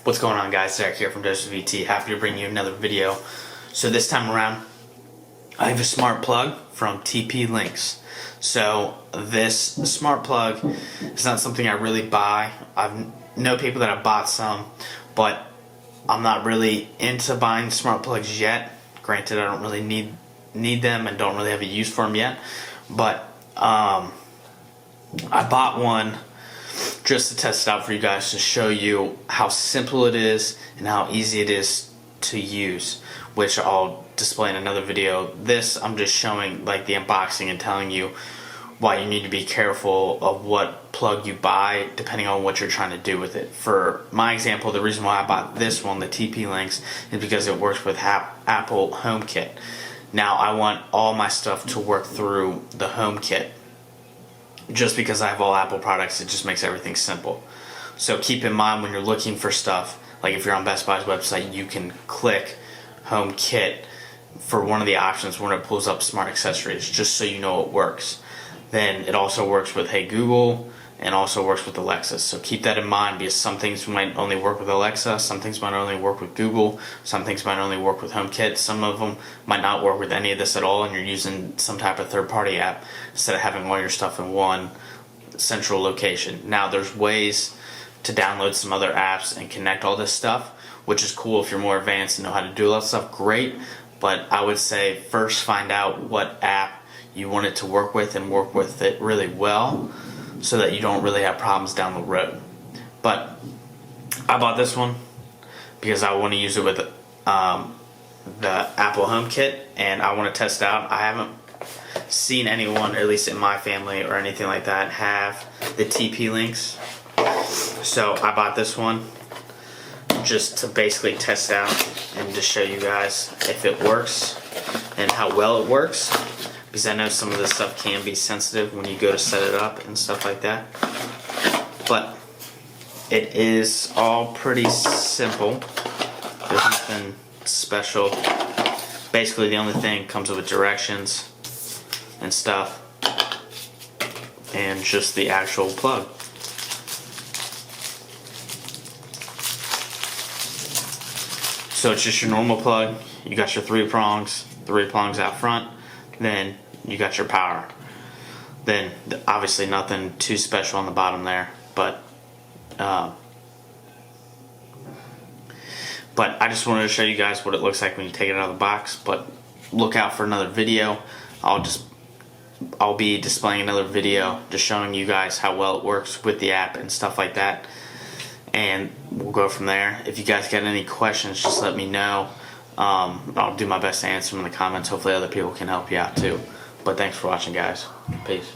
What's going on, guys? Derek here from VT. Happy to bring you another video. So this time around, I have a smart plug from TP-Links. So this smart plug is not something I really buy. I know people that have bought some, but I'm not really into buying smart plugs yet. Granted, I don't really need them and don't really have a use for them yet. But I bought one just to test it out for you guys, to show you how simple it is and how easy it is to use, which I'll display in another video. This, I'm just showing like the unboxing and telling you why you need to be careful of what plug you buy depending on what you're trying to do with it. For my example, the reason why I bought this one, the TP-Links, is because it works with Apple HomeKit. Now I want all my stuff to work through the HomeKit. Just because I have all Apple products, it just makes everything simple. So keep in mind when you're looking for stuff, like if you're on Best Buy's website, you can click HomeKit for one of the options when it pulls up smart accessories, just so you know it works. Then it also works with Hey Google and also works with Alexa. So keep that in mind, because some things might only work with Alexa, some things might only work with Google, some things might only work with HomeKit, some of them might not work with any of this at all, and you're using some type of third-party app instead of having all your stuff in one central location. Now there's ways to download some other apps and connect all this stuff, which is cool if you're more advanced and know how to do all that stuff, great. But I would say first find out what app you want it to work with and work with it really well, so that you don't really have problems down the road. But I bought this one because I want to use it with the Apple HomeKit, and I want to test it out. I haven't seen anyone, at least in my family or anything like that, have the TP-Links. So I bought this one just to basically test out and to show you guys if it works and how well it works, because I know some of this stuff can be sensitive when you go to set it up and stuff like that. But it is all pretty simple. There's nothing special. Basically the only thing comes with directions and stuff, and just the actual plug. So it's just your normal plug. You got your three prongs out front, then you got your power. Then obviously nothing too special on the bottom there, but I just wanted to show you guys what it looks like when you take it out of the box. But look out for another video. I'll be displaying another video just showing you guys how well it works with the app and stuff like that, and we'll go from there. If you guys got any questions, just let me know. I'll do my best to answer them in the comments. Hopefully other people can help you out too. But thanks for watching, guys. Peace.